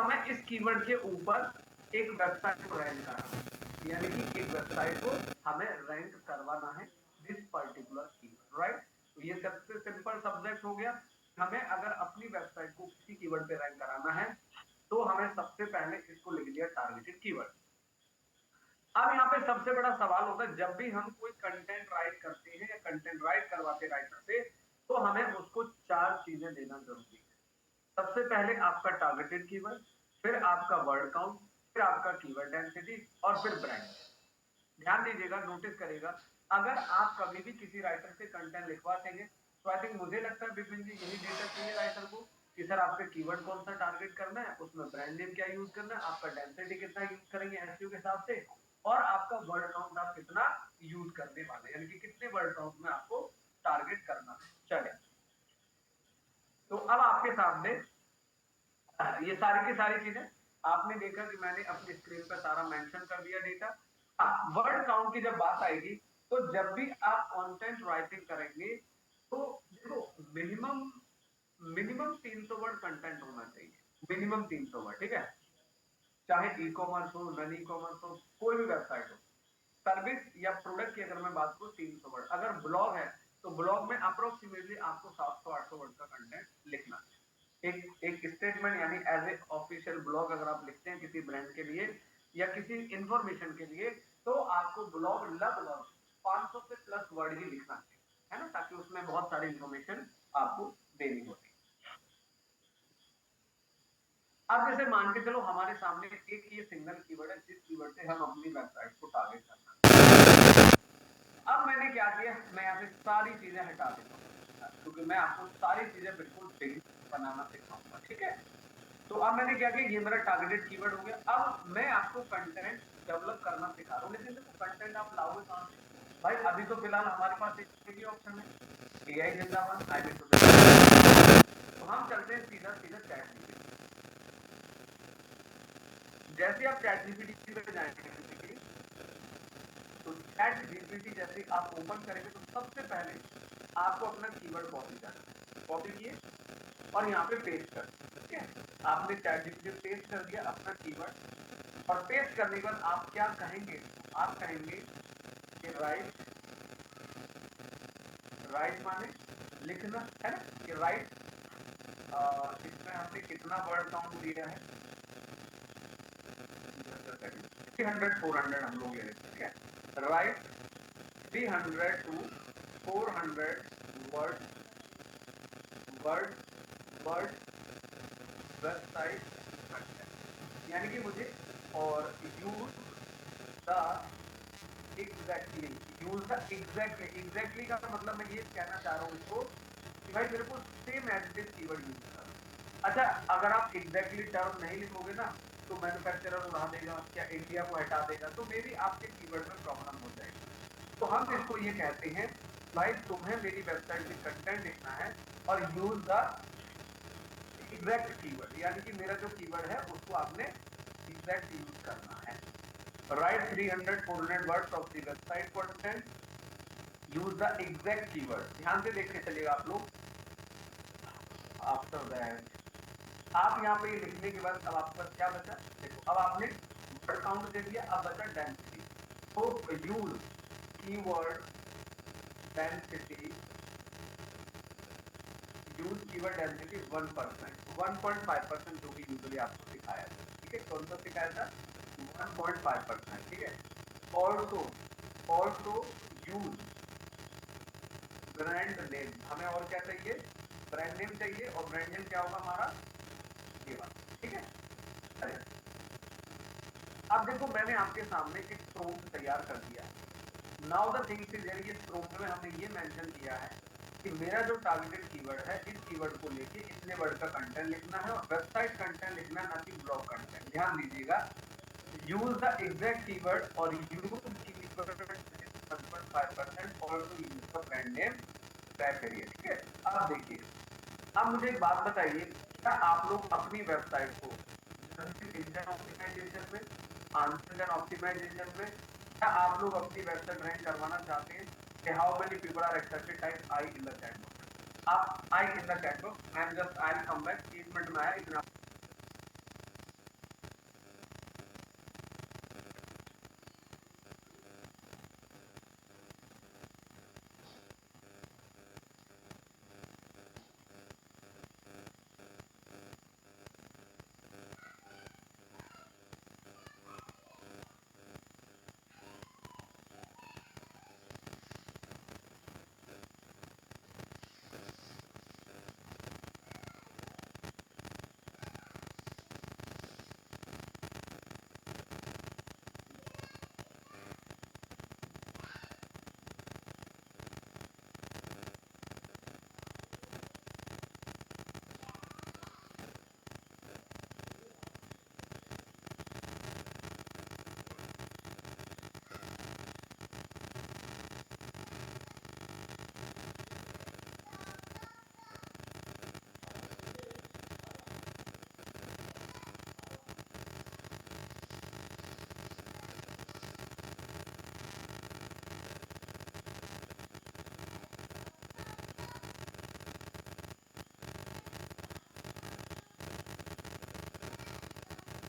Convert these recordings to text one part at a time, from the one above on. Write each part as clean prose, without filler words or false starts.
हमें इस कीवर्ड के ऊपर एक वेबसाइट को रैंक कराना है, यानी कि एक वेबसाइट को हमें रैंक करवाना है दिस पर्टिकुलर कीवर्ड, राइट। तो ये सबसे सिंपल सब्जेक्ट हो गया। हमें अगर अपनी वेबसाइट को किसी कीवर्ड पे रैंक कराना है तो हमें सबसे पहले इसको लिख दिया टारगेटेड कीवर्ड। अब यहाँ पे सबसे बड़ा सवाल होता है, जब भी हम कोई कंटेंट राइट करते हैं या कंटेंट राइट करवाते राइटर से, तो हमें उसको 4 चीजें देना जरूरी है। सबसे पहले आपका टारगेटेड कीवर्ड, फिर आपका वर्ड काउंट, फिर आपका कीवर्ड डेंसिटी और फिर ब्रांड। ध्यान दीजिएगा, नोटिस करेगा, अगर आप कभी भी किसी राइटर से कंटेंट लिखवाते हैं तो आई थिंक मुझे लगता है विपिन जी यही डेटा चाहिए राइटर को कि सर आपका कीवर्ड कौन सा टारगेट करना है, उसमें ब्रांड नेम क्या यूज करना है, आपका डेंसिटी कितना यूज करेंगे एसईओ के हिसाब से, और आपका वर्ड काउंट आप कितना यूज करने वाले, यानी कि कितने वर्ड काउंट में आपको टारगेट करना है। चले, तो अब आपके सामने ये सारी की सारी चीजें आपने देखा कि मैंने अपनी स्क्रीन पर सारा मेंशन कर दिया डेटा। वर्ड काउंट की जब बात आएगी तो जब भी आप कंटेंट राइटिंग करेंगे तो देखो मिनिमम मिनिमम 300 वर्ड कंटेंट होना चाहिए, मिनिमम 300 वर्ड, ठीक है। चाहे ई कॉमर्स हो, नॉन ई कॉमर्स हो, कोई भी वेबसाइट हो, सर्विस या प्रोडक्ट की अगर मैं बात करूं 300 वर्ड, अगर ब्लॉग है तो ब्लॉग में अप्रोक्सीमेटली आपको 700-800 वर्ड का कंटेंट लिखना है। एक स्टेटमेंट यानी एज ए ऑफिशियल ब्लॉग अगर आप लिखते हैं किसी ब्रांड के लिए या किसी इंफॉर्मेशन के लिए, तो आपको ब्लॉग लगभग 500 से प्लस वर्ड ही लिखना है ना, ताकि उसमें बहुत सारी इंफॉर्मेशन आपको देनी होती है। अब जैसे मान के चलो हमारे सामने एक ये सिंगल कीवर्ड है जिस कीवर्ड से हम अपनी वेबसाइट को टारगेट करना है। अब मैंने क्या किया, मैं यहाँ से सारी चीजें हटा देता हूँ क्योंकि मैं आपको सारी चीजें बिल्कुल बनाना सिखाऊंगा, ठीक है। तो अब मैंने क्या किया, ये मेरा टारगेटेड कीवर्ड हो गया। अब मैं आपको कंटेंट डेवलप करना सिखा रहा हूँ, लेकिन देखो कंटेंट आप लाओगे कहाँ से भाई, अभी तो फिलहाल हमारे पास एक ही ऑप्शन है, एआई जिंदाबाद, आई विल तो हम चलते हैं सीधा सीधा चैट जीपीटी। जैसे आप चैट जीपीटी पे जाएंगे तो चैट जीपीटी जैसे आप ओपन करेंगे तो सबसे पहले आपको अपना कीवर्ड कॉपी करना है, कॉपी किए और यहाँ पे पेस्ट कर, ठीक है। आपने चैट जीपीटी पेस्ट कर दिया अपना कीवर्ड, और पेस्ट करने के बाद आप क्या कहेंगे, आप कहेंगे कि राइट, राइट माने लिखना है ना, कि राइट इसमें हमने कितना वर्ड काउंट दिया है, 300-400 हम लोग ले लेते हैं, ठीक है। Right 300 to 400 word word word website content, यानी कि मुझे, और use the exactly, use the exactly, exactly का मतलब मैं ये कहना चाह रहा हूँ इसको कि भाई मेरे को same as this keyword use करना। अच्छा, अगर आप एग्जैक्टली टर्म नहीं लिखोगे ना तो मैन्युफैक्चरर उड़ा देगा, क्या इंडिया को हटा देगा, तो मे भी आपके कीवर्ड में प्रॉब्लम हो जाएगी। तो हम इसको ये कहते हैं भाई तुम्हें मेरी वेबसाइट में कंटेंट लिखना है और यूज द एग्जैक्ट कीवर्ड, यानी कि मेरा जो कीवर्ड है उसको आपने एग्जैक्ट यूज करना है। Right 300-400 words of the website content, use the exact keyword. ध्यान से देख के चलिएगा आप लोग। आफ्टर दैट आप यहाँ पे लिखने के बाद अब आपके पास क्या बचा, देखो अब आपने वर्ड काउंट दे दिया, अब बचा डेंसिटी। तो use keyword density, use keyword density 1%, 1.5% जो कि यूजुअली आपको सिखाया था, ठीक है। कौन सा सिखाया था, 1.5%, ठीक है। Also also use brand name, हमें और क्या चाहिए, ब्रांड नेम चाहिए, और ब्रांड नेम क्या होगा हमारा, ये वाला, ठीक है। अरे अब देखो मैंने आपके सामने एक प्रॉम्प्ट तैयार कर दिया। Now the things is here, इस प्रॉम्प्ट में हमने ये मेंशन किया है कि मेरा जो टारगेटेड कीवर्ड है इस कीवर्ड को लेके इतने वर्ड का कंटेंट लिखना है और वेबसाइट कंटेंट लिखना है, ना कि ब्लॉग कंटेंट। ध्यान दीजिएगा, यूज द एग्जैक्ट कीवर्ड और यूज कीवर्ड 1.5% और use the brand name criteria, ठीक है। अब देखिए, अब मुझे एक बात बताइए, क्या आप लोग अपनी वेबसाइट को इंजन ऑप्टिमाइजेशन में, इंजन ऑप्टिमाइजेशन में क्या आप लोग अपनी वेबसाइट रैंक करवाना चाहते हैं कि how many people are accepted, type I in the chat box. आप I in the chat box, I am just, I will come back, 1 minute में आया इतना।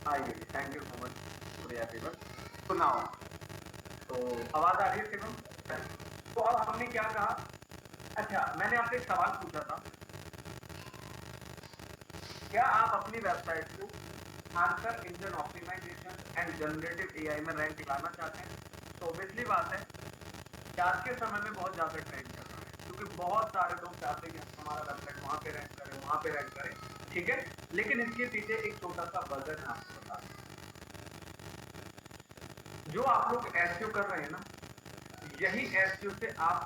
I get, thank you so much, शुक्रिया शिवम। तो नाउ, तो आवाज आ रही है शिवम? तो अब हमने क्या कहा? अच्छा, मैंने आपसे एक सवाल पूछा था, क्या आप अपनी वेबसाइट को answer engine optimisation and generative AI में रैंक लाना चाहते हैं? तो ऑब्वियसली बात है कि आज के समय में बहुत ज्यादा ट्रेंड कर रहा है, क्योंकि बहुत सारे लोग चाहते हैं कि हमारा वेबसाइट वहां पे रैंक करे, वहां पे रैंक करे, ठीक है। लेकिन इसके पीछे एक छोटा सा वजन है, आपको बता दूं। जो आप लोग एसईओ कर रहे हैं ना, यही एसईओ से आप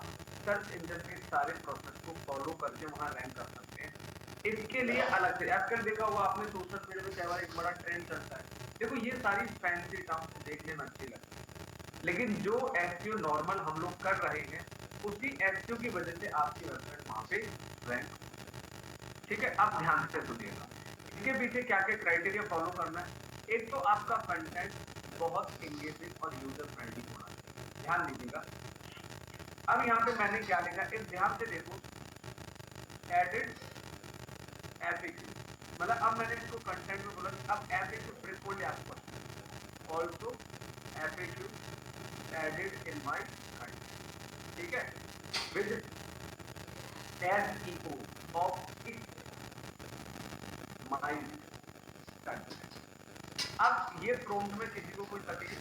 सर्च इंजन के सारे प्रोसेस को फॉलो करके वहां रैंक कर सकते हैं। इसके लिए अलग से आजकल देखा हुआ आपने सोशल मीडिया में, कई बार एक बड़ा ट्रेंड चलता है, देखो ये सारी फैंसी टर्म्स देखने में अच्छी लगती है, लेकिन जो एसईओ नॉर्मल हम लोग कर रहे हैं, उसी एसईओ की वजह से आपकी वेबसाइट वहां पे रैंक, ठीक है। आप ध्यान से सुनिएगा, इसके पीछे क्या क्या क्राइटेरिया फॉलो करना है। एक तो आपका कंटेंट बहुत एंगेजिंग और यूजर फ्रेंडली होना चाहिए, ध्यान दीजिएगा। अब यहाँ पे मैंने क्या लिखा, इस ध्यान से देखो, एडिड एफएक्यू, मतलब अब मैंने इसको कंटेंट में बोला, अब एफएक्यू प्रिफर्ड आपको also FAQ added in my content, ठीक है, with SEO of it my content. अब ये प्रॉम्प्ट में किसी को कोई तकलीफ,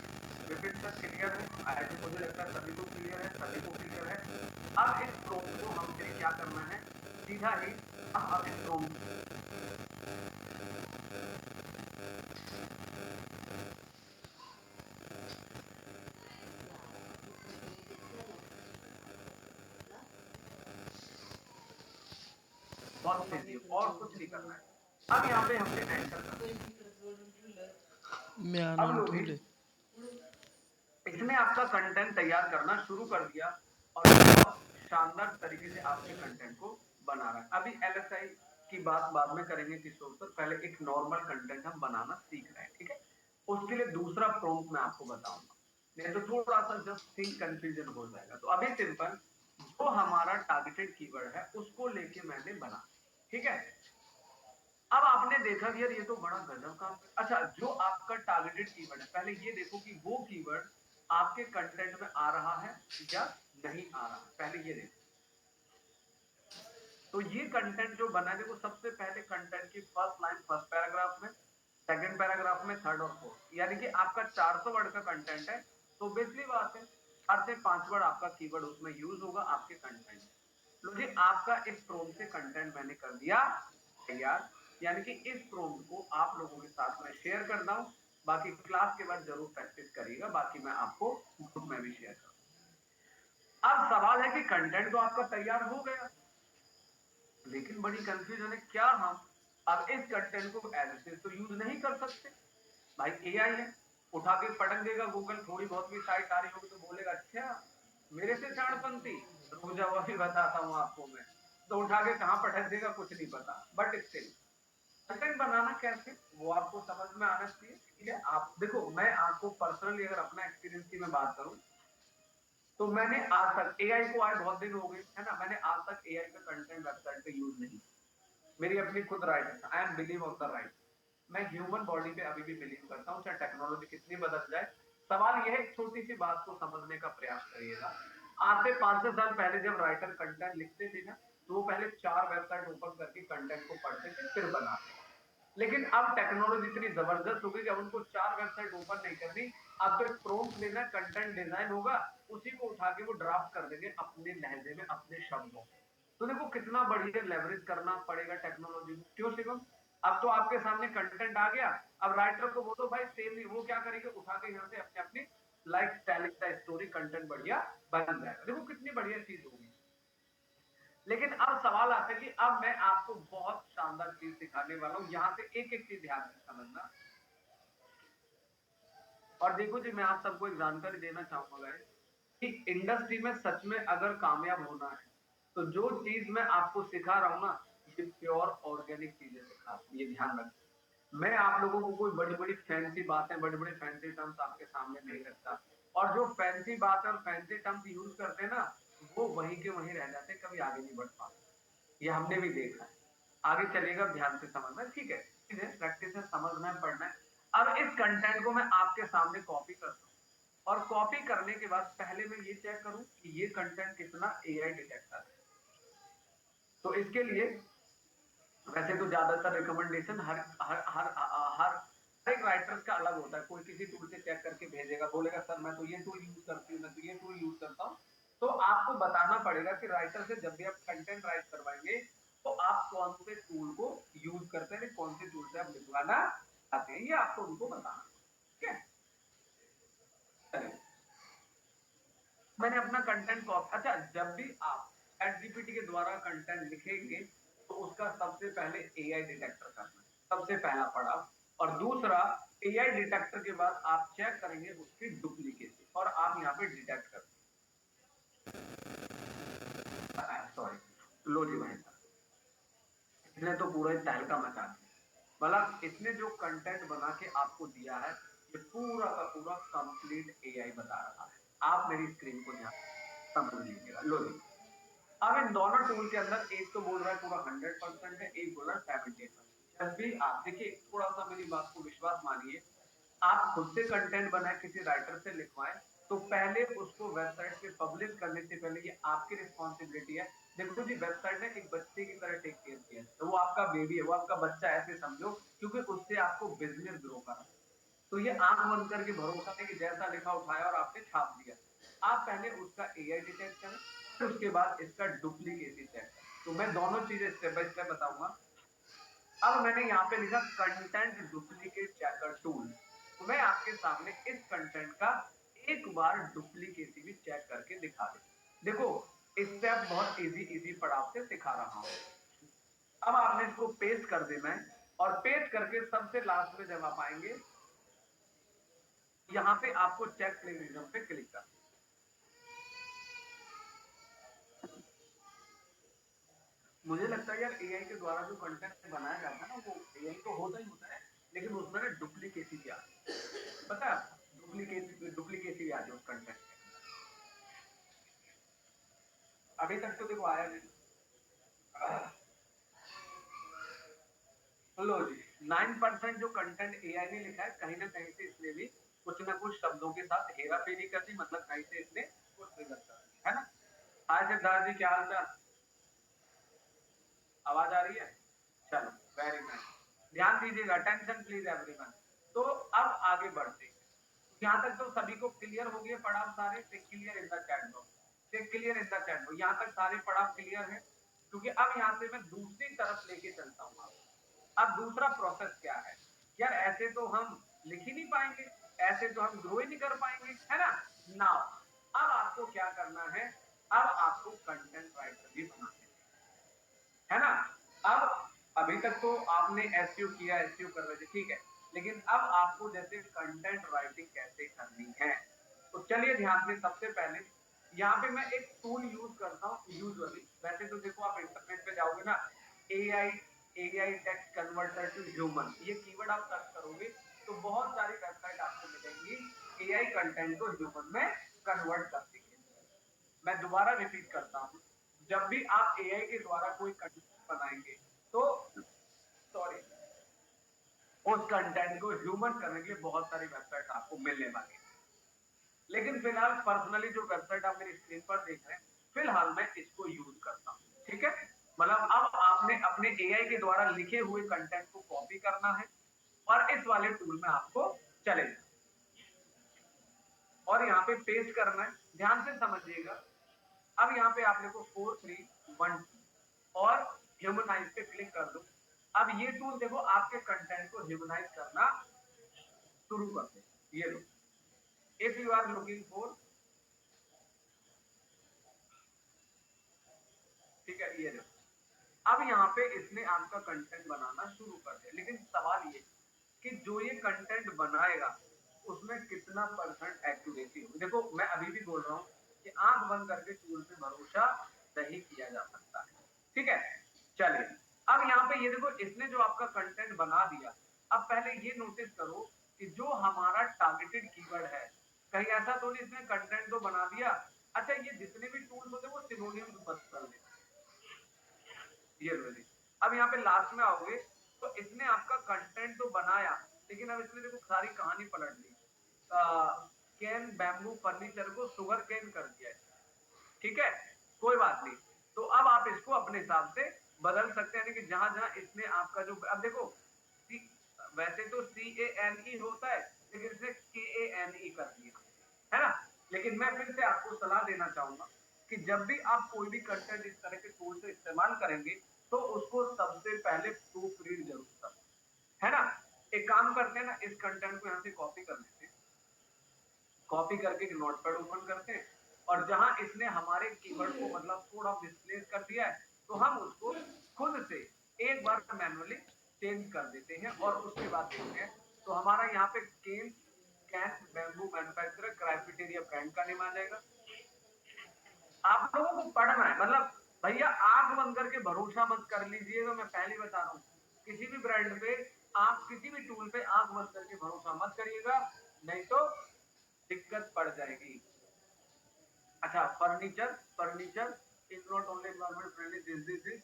विपिन तक क्लियर है? आई थिंक, मुझे लगता है सभी को क्लियर है, सभी को क्लियर है। अब इस प्रॉम्प्ट को हमने क्या करना है, सीधा ही अब इस प्रॉम्प्ट बहुत सीधी और कुछ नहीं करना है। अब यहाँ पे हमने एंटर कर दिया। अब लोग इसने आपका कंटेंट तैयार करना शुरू कर दिया और बहुत शानदार तरीके से आपके कंटेंट को बना रहा है। अभी एलएसआई की बात बाद में करेंगे किशोर सर, पहले एक नॉर्मल कंटेंट हम बनाना सीख रहे हैं, ठीक है। उसके लिए दूसरा प्रॉम्प्ट मैं आपको बताऊंगा, नहीं तो थोड़ा सा जस्ट थिंक कंफ्यूजन हो जाएगा। तो अभी सिंपल, जो हमारा टारगेटेड कीवर्ड है उसको लेके मैंने बना, ठीक है। अब आपने देखा कि यार ये तो बड़ा गजब का, अच्छा जो आपका टारगेटेड कीवर्ड है, पहले ये देखो कि वो कीवर्ड आपके कंटेंट में आ रहा है या नहीं आ रहा है, पहले ये देखो। तो ये कंटेंट जो बना है, देखो सबसे पहले कंटेंट की फर्स्ट लाइन फर्स्ट पैराग्राफ में, सेकंड पैराग्राफ में, थर्ड और फोर्थ, यानी कि आपका 400 वर्ड का कंटेंट है, तो बेसिकली बात है 4 से 5 वर्ड आपका कीवर्ड उसमें यूज होगा आपके कंटेंट। लो जी, आपका इस प्रोम से कंटेंट मैंने कर दिया तैयार, यानी कि इस प्रोम को आप लोगों के साथ में शेयर करता हूं, बाकी क्लास के बाद जरूर प्रैक्टिस करिएगा, बाकी मैं आपको ग्रुप में भी शेयर करूंगा। अब सवाल है कि कंटेंट तो आपका तैयार हो गया, लेकिन बड़ी कंफ्यूजन है, क्या हम अब इस कंटेंट को एज इट तो यूज नहीं कर सकते? भाई एआई है, उठा के पटक देगा गूगल, थोड़ी बहुत भी साइट आ रही होगी तो बोलेगा अच्छा मेरे से चाणपंथी, रुक जाओ अभी बताता हूं आपको मैं। तो उठा के कहां पटक देगा कुछ नहीं पता, बट स्टिल कंटेंट बनाना कैसे वो आपको समझ में आना चाहिए, ठीक है। आप देखो, मैं आपको पर्सनली अगर अपना एक्सपीरियंस की मैं बात करूं, तो मैंने आज तक एआई को आए बहुत दिन हो गए है ना, मैंने आज तक एआई का कंटेंट वेबसाइट पे यूज नहीं, मेरी अपनी खुद राइट है, I am believe on the right. मैं ह्यूमन बॉडी पे अभी भी बिलीव करता हूं, चाहे टेक्नोलॉजी कितनी बदल जाए। सवाल यह है, एक छोटी सी बात को समझने का प्रयास करिएगा। आज से 5-6 साल पहले जब राइटर कंटेंट लिखते थे ना, तो वो पहले 4 वेबसाइट ओपन करके कंटेंट को पढ़ते थे फिर बनाते थे। लेकिन अब टेक्नोलॉजी इतनी जबरदस्त हो गई कि अब उनको 4 वेबसाइट ओपन नहीं करनी, आपको एक प्रॉम्प्ट देना, कंटेंट डिजाइन होगा, उसी को उठा के वो ड्राफ्ट कर देंगे अपने लहजे में, अपने शब्दों में। तो देखो कितना बढ़िया लेवरेज करना पड़ेगा टेक्नोलॉजी को, क्यों शिवम? अब तो आपके सामने कंटेंट आ गया, अब राइटर को बोलो भाई सेम नहीं, वो क्या करेंगे, उठा के यहाँ से अपने अपनी like telling the story content बढ़िया बन जाएगा। देखो कितनी बढ़िया चीज होगी। लेकिन अब सवाल आता है कि अब मैं आपको बहुत शानदार चीज सिखाने वाला हूं, यहां से एक एक चीज ध्यान से समझना। और देखो जी, मैं आप सबको एक जानकारी देना चाहूंगा कि इंडस्ट्री में सच में अगर कामयाब होना है, तो जो चीज मैं आपको सिखा रहा हूं ना, ये प्योर ऑर्गेनिक चीजें सिखा रहा हूं, ये ध्यान रखना। मैं आप लोगों को कोई बड़ी बड़ी फैंसी बातें, बड़े बड़े फैंसी टर्म्स आपके सामने नहीं रखता, और जो फैंसी बातें और फैंसी टर्म्स यूज करते हैं ना, वो वहीं के वहीं रह जाते, कभी आगे नहीं बढ़ पाते, ये हमने भी देखा है। आगे चलेगा, ध्यान से समझना, ठीक है, प्रैक्टिस है, समझना है, पढ़ना है। अब इस कंटेंट को मैं आपके सामने कॉपी करता हूँ और कॉपी करने के बाद पहले मैं ये चेक करूं कि ये कंटेंट कितना एआई डिटेक्टर है। तो इसके लिए वैसे तो ज्यादातर रिकमेंडेशन हर हर हर हर एक राइटर्स का अलग होता है। कोई किसी टूल से चेक करके भेजेगा, बोलेगा सर मैं तो ये टूल यूज करती हूँ, मैं तो ये टूल यूज करता हूँ। तो आपको बताना पड़ेगा कि राइटर से जब भी आप कंटेंट राइट करवाएंगे तो आप कौन से टूल को यूज करते हैं, कौन से टूल से आप लिखवाना चाहते हैं, ये आपको उनको बताना। ठीक है, चलिए मैंने अपना कंटेंट को, अच्छा जब भी आप ChatGPT के द्वारा कंटेंट लिखेंगे तो उसका सबसे पहले एआई डिटेक्टर करना है, सबसे पहला पड़ाव। और दूसरा, एआई डिटेक्टर के बाद आप चेक करेंगे उसकी डुप्लीकेसी और आप यहाँ पे डिटेक्ट कर, सॉरी लो जी भाई साहब, इसने तो पूरा तहलका मचा दिया। मतलब इसने जो कंटेंट बना के आपको दिया है ये पूरा का पूरा कंप्लीट एआई बता रहा है। आप मेरी स्क्रीन को ध्यान समझ लीजिएगा। लो जी, अब इन दोनों टूल के अंदर एक तो बोल रहा है पूरा 100% है, एक बोल रहा है 70%। जब भी आप देखिए, थोड़ा सा मेरी बात को विश्वास मानिए, आप खुद से कंटेंट बनाए किसी राइटर से लिखवाएं तो पहले उसको वेबसाइट पे पब्लिश करने से पहले ये आपकी रिस्पॉन्सिबिलिटी है। देखो जी, वेबसाइट ने एक बच्चे की तरह टेक केयर किया है, तो वो आपका बेबी है, वो आपका बच्चा ऐसे समझो, क्योंकि उससे आपको बिजनेस ग्रो करना। तो ये आंख बंद करके भरोसा है कि जैसा लिखा उठाया और आपने छाप दिया। आप पहले उसका एआई डिटेक्ट करें, फिर उसके बाद इसका डुप्लीकेसी चेक करें। तो मैं दोनों चीजें स्टेप बाय स्टेप बताऊंगा। अब मैंने यहाँ पे लिखा कंटेंट डुप्लीकेट चेकर टूल, तो मैं आपके सामने इस कंटेंट का एक बार डुप्लीकेसी भी चेक करके दिखा दे। देखो स्टेप बहुत इजी पड़ाव से सिखा रहा हूँ। अब आपने इसको पेस्ट कर देना है और पेस्ट करके सबसे लास्ट में जब आप आएंगे यहाँ पे आपको चेक प्लेगरिज्म पे क्लिक कर, मुझे लगता है यार एआई के द्वारा जो कंटेंट बनाया जाता है ना वो एआई तो होता ही होता है, लेकिन उसमें ना डुप्लीकेसी भी आती है। पता है डुप्लीकेसी भी आती है उस कंटेंट में। अभी तक तो देखो आया नहीं। लो जी, 9% जो कंटेंट एआई ने लिखा है कहीं ना कहीं से इसने भी कुछ ना कुछ शब्दों के साथ हेरा फेरी कर दी, मतलब कहीं से इसने कुछ ट्रिगर कर दी है ना। हाय सिद्धार्थ जी, क्या हाल चाल, आवाज आ रही है? चलो वेरी नाइस, ध्यान दीजिएगा, अटेंशन प्लीज एवरीवन। तो अब आगे बढ़ते हैं। यहाँ तक तो सभी को क्लियर हो गए पड़ाव सारे? Clear in the chat box, clear in the chat box, यहाँ तक सारे पड़ाव क्लियर है? क्योंकि अब यहाँ से मैं दूसरी तरफ लेके चलता हूँ। अब दूसरा प्रोसेस क्या है यार, ऐसे तो हम लिख ही नहीं पाएंगे, ऐसे तो हम ग्रो ही नहीं कर पाएंगे, है ना। नाउ अब आपको क्या करना है, अब आपको कंटेंट राइटर भी बनाना है ना। अब अभी तक तो आपने एसईओ किया, एसईओ कर रहे थे, ठीक है, लेकिन अब आपको जैसे कंटेंट राइटिंग कैसे करनी है, तो चलिए ध्यान से। सबसे पहले यहाँ पे मैं एक टूल यूज करता हूँ यूजुअली, वैसे तो देखो आप इंटरनेट पे जाओगे ना, AI AI text converter to human, ये कीवर्ड आप सर्च करोगे तो बहुत सारी वेबसाइट आपको मिलेंगी एआई कंटेंट को ह्यूमन में कन्वर्ट करने के लिए। मैं दोबारा रिपीट करता हूँ, जब भी आप एआई के द्वारा कोई कंटेंट बनाएंगे तो सॉरी उस कंटेंट को ह्यूमन करने के लिए बहुत सारी वेबसाइट आपको मिलने वाली है। लेकिन फिलहाल पर्सनली जो वेबसाइट आप मेरी स्क्रीन पर देख रहे हैं, फिलहाल मैं इसको यूज करता हूँ, ठीक है। मतलब अब आपने अपने एआई के द्वारा लिखे हुए कंटेंट को कॉपी करना है और इस वाले टूल में आपको चलेगा और यहाँ पे पेस्ट करना है, ध्यान से समझिएगा। अब यहाँ पे आप देखो 4312 और ह्यूमनाइज पे क्लिक कर दो। अब ये टूल देखो आपके कंटेंट को ह्यूमनाइज करना शुरू कर दे। ये लो, if you are looking for, ठीक है, ये देखो अब यहाँ पे इसने आपका कंटेंट बनाना शुरू कर दिया। लेकिन सवाल ये कि जो ये कंटेंट बनाएगा उसमें कितना परसेंट एक्यूरेसी होगी। देखो मैं अभी भी बोल रहा हूँ कि आंख बंद करके टूल पे भरोसा नहीं किया जा सकता है, ठीक है। चलिए अब यहाँ पे ये देखो इसने जो आपका कंटेंट बना दिया। अब पहले ये नोटिस करो कि जो हमारा टारगेटेड कीवर्ड है, कहीं ऐसा तो नहीं इसने कंटेंट तो बना दिया, अच्छा ये जितने भी टूल्स होते हैं वो सिनोनिम्स बदल देते, ये लो। अब यहाँ पे लास्ट में आओगे तो इसने आपका कंटेंट तो बनाया, लेकिन अब इसने देखो सारी कहानी पलट दी। कैन बैम्बू फर्नीचर को शुगर कैन कर दिया है, ठीक है, कोई बात नहीं। तो अब आप इसको अपने हिसाब से बदल सकते हैं, कि जहां जहां इसने आपका जो, अब देखो वैसे तो CANE होता है, लेकिन इसने KANE कर दिया है ना। लेकिन मैं फिर से आपको सलाह देना चाहूंगा कि जब भी आप कोई भी कंटेंट इस तरह के टूल से इस्तेमाल करेंगे तो उसको सबसे पहले प्रूफ रीड जरूर करें, है ना। एक काम करते हैं ना, इस कंटेंट को यहाँ से कॉपी कर लेते हैं, कॉपी करके एक नोटपैड ओपन करते हैं, और जहां इसने हमारे कीवर्ड को मतलब थोड़ा मिसप्लेस कर दिया है, तो हम उसको खुद से एक बार मैनुअली चेंज कर देते हैं, और उसके बाद देखते हैं तो हमारा यहाँ पे cane can bamboo manufacturer criteria brand का नेम आ जाएगा। आप लोगों को पढ़ना है, मतलब भैया आंख बंद करके भरोसा मत कर लीजिएगा, मैं पहले बता रहा हूँ, किसी भी ब्रांड पे आप किसी भी टूल पे आंख बंद करके भरोसा मत करिएगा, नहीं तो दिक्कत पड़ जाएगी। अच्छा, furniture furniture is not only environment friendly, this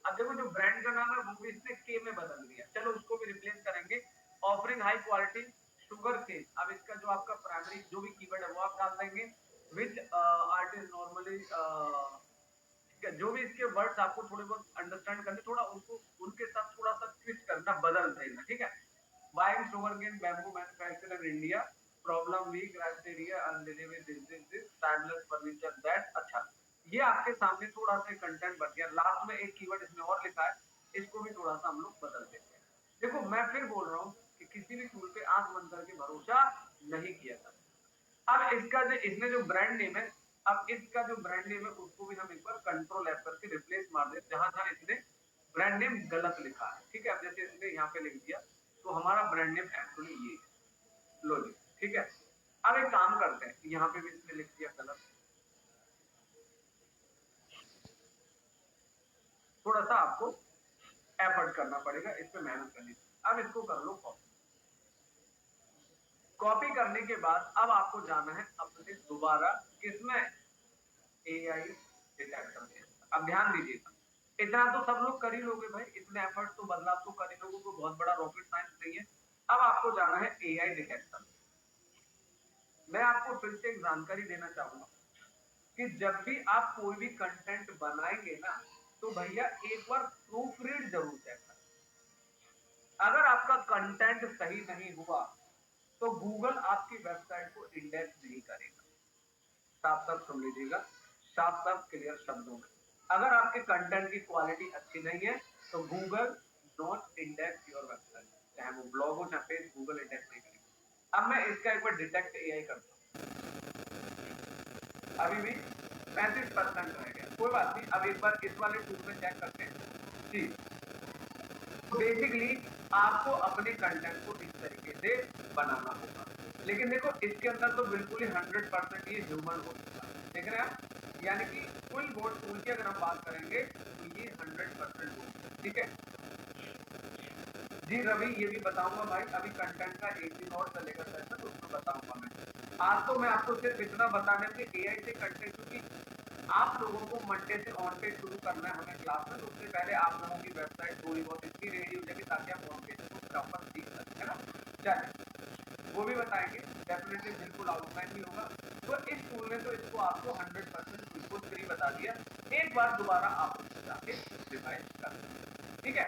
अब देखो जो ब्रांड का नाम है वो भी इसने के में बदल दिया, चलो उसको भी रिप्लेस करेंगे। Offering high quality sugar cane, अब इसका जो आपका प्राइमरी जो भी कीवर्ड है वो आप डाल देंगे, विच आर्ट इज नॉर्मली, ठीक है, जो भी इसके वर्ड्स आपको थोड़े बहुत अंडरस्टैंड करने, थोड़ा उनको उनके साथ थोड़ा सा ट्विस्ट करना, बदल देना, ठीक है। Buying sugar cane bamboo manufacturer in India, problem week criteria undelivery this timeless furniture that. अच्छा, ये आपके सामने थोड़ा सा कंटेंट बन गया, लास्ट में एक कीवर्ड इसमें और लिखा है, इसको भी थोड़ा सा हम लोग बदल देते हैं। देखो मैं फिर बोल रहा हूँ कि किसी भी टूल पे आंख बंद करके भरोसा नहीं किया था। अब इसका जो इसमें जो ब्रांड नेम है, अब इसका जो ब्रांड नेम है उसको भी हम एक बार कंट्रोल एफ करके रिप्लेस मार दे, जहां जहां इसने ब्रांड नेम गलत लिखा है, ठीक है। अब जैसे इसने यहाँ पे लिख दिया तो हमारा ब्रांड नेम एक्चुअली ये है, लो जी, ठीक है। अब एक काम करते हैं, यहाँ पे भी इसने लिख दिया गलत, थोड़ा सा आपको एफर्ट करना पड़ेगा, इस पे मेहनत करनी। अब इसको कर लो कॉपी, कॉपी करने के बाद अब आपको जाना है अपने दोबारा किसमें, AI डिटेक्टर में। अब ध्यान दीजिएगा, इतना तो सब लोग कर ही लोगे भाई, इतने एफर्ट तो बदलाव तो कर ही लोगों को, बहुत बड़ा रॉकेट साइंस नहीं है। अब आपको जाना है AI डिटेक्टर। मैं आपको फिर से एक जानकारी देना चाहूंगा कि जब भी आप कोई भी कंटेंट बनाएंगे ना, तो भैया एक बार प्रूफ रीड जरूर चेक करें। अगर आपका कंटेंट सही नहीं हुआ तो गूगल आपकी वेबसाइट को इंडेक्स नहीं करेगा। साफ साफ सुन लीजिएगा, साफ साफ क्लियर शब्दों में, अगर आपके कंटेंट की क्वालिटी अच्छी नहीं है तो Google not index your website, चाहे वो ब्लॉग हो चाहे पेज, गूगल इंडेक्स नहीं करेगा। अब मैं इसका एक बार डिटेक्ट AI करता हूँ, अभी भी 35% रह गया, कोई बात नहीं। अब एक बार इस वाले टूल में चेक करते हैं जी। बेसिकली आपको अपने कंटेंट को इस तरीके से बनाना होगा, लेकिन देखो इसके अंदर तो बिल्कुल ही 100% ये ह्यूमन होगा, देख रहे हैं आप, यानी कि फुल बोर्ड टूल की अगर हम बात करेंगे तो ये 100% होगा, ठीक है जी। रवि ये भी बताऊंगा भाई, अभी कंटेंट का एक दिन और चलेगा सेशन, तो उसमें बताऊंगा मैं। आज तो मैं आपको सिर्फ इतना बताने के AI से कंटेंट, क्योंकि आप लोगों को मंडे से ऑन पेज शुरू करना है हमें क्लास में, तो उससे पहले आप लोगों की वेबसाइट थोड़ी बहुत इतनी रेडी हो जाएगी ताकि आप ऑन पेज को प्रॉपर सीख सकें, है ना। चलिए वो भी बताएंगे, डेफिनेटली बिल्कुल आउटलाइन भी होगा। तो इस टूल ने तो इसको आपको 100% बिल्कुल फ्री बता दिया, एक बार दोबारा आप उसको जाके रिवाइज कर, ठीक है।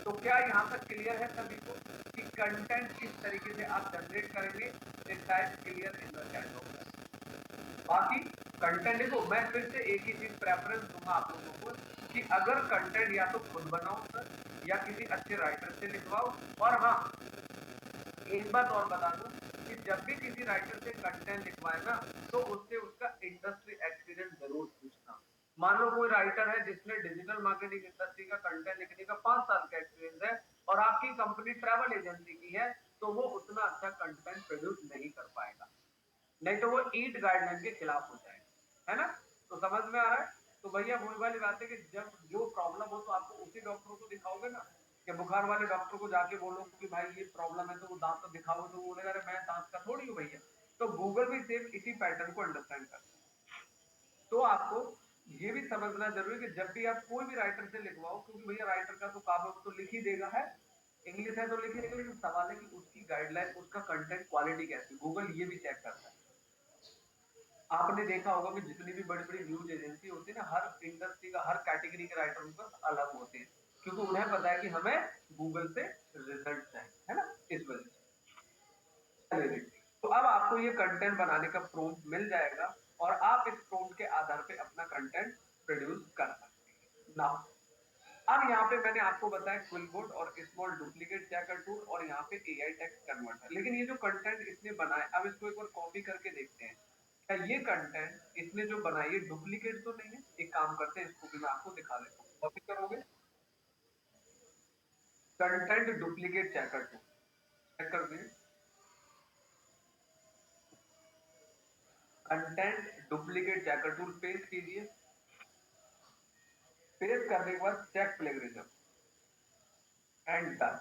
तो क्या यहाँ तक क्लियर है सभी को कि कंटेंट किस तरीके से आप जनरेट करेंगे, इस type clear in the chat box. बाकी कंटेंट देखो, मैं फिर से एक ही चीज प्रेफरेंस दूंगा आप लोगों को कि अगर कंटेंट या तो खुद बनाओ सर, या किसी अच्छे राइटर से लिखवाओ। और हाँ, एक बात और बता दूं कि जब भी किसी राइटर से कंटेंट लिखवाए ना, तो उससे उसका इंडस्ट्री एक्सपीरियंस जरूर पूछना। मान लो कोई राइटर है जिसने डिजिटल मार्केटिंग इंडस्ट्री का कंटेंट लिखने का 5 साल का एक्सपीरियंस है, और आपकी कंपनी ट्रैवल एजेंसी की है, तो वो उतना अच्छा कंटेंट प्रोड्यूस नहीं कर पाएगा, नहीं तो वो ईट गाइडलाइन के खिलाफ हो जाएगा, है ना। तो समझ में आ रहा है। तो भैया वही वाली बात है कि जब जो प्रॉब्लम हो तो आपको उसी डॉक्टर को दिखाओगे ना, कि बुखार वाले डॉक्टर को जाके बोलो कि भाई ये प्रॉब्लम है, तो वो दांत तो दिखाओ, तो बोलेगा अरे मैं दांत का थोड़ी हूँ भैया। तो गूगल भी सेम इसी पैटर्न को अंडरस्टैंड करता है। तो आपको ये भी समझना जरूरी है कि जब भी आप कोई भी राइटर से लिखवाओ, क्योंकि भैया राइटर का तो काम है, वो तो लिख ही देगा है, इंग्लिश है तो लिखेंगे, लेकिन सवाल है कि उसकी गाइडलाइन, उसका कंटेंट क्वालिटी कैसी। गूगल ये भी चेक करता है। आपने देखा होगा कि जितनी भी बड़ी बड़ी न्यूज एजेंसी होती है ना, हर इंडस्ट्री का, हर कैटेगरी के राइटर उनका अलग होते हैं, क्योंकि उन्हें पता है कि हमें गूगल से रिजल्ट चाहिए, है ना, इस वजह से। चलिए, तो अब आपको ये कंटेंट बनाने का प्रॉम्प्ट मिल जाएगा और आप इस प्रॉम्प्ट के आधार पे अपना कंटेंट प्रोड्यूस कर सकते हैं। नाउ अब यहाँ पे मैंने आपको बताया क्विलबोर्ड और स्मॉल डुप्लीकेट चेकर टूल और यहाँ पे एआई टेक्स्ट कन्वर्टर। लेकिन ये जो कंटेंट इसने बनाया, अब इसको एक बार कॉपी करके देखते हैं, क्या ये कंटेंट इसने जो बनाई है डुप्लीकेट तो नहीं है। एक काम करते हैं, इसको भी मैं आपको दिखा देता हूँ। कॉपी करोगे, content duplicate checker tool check कर दिए, content duplicate checker tool paste कीजिए। पेस्ट करने के बाद चेक प्लेगरिज्म एंड डन।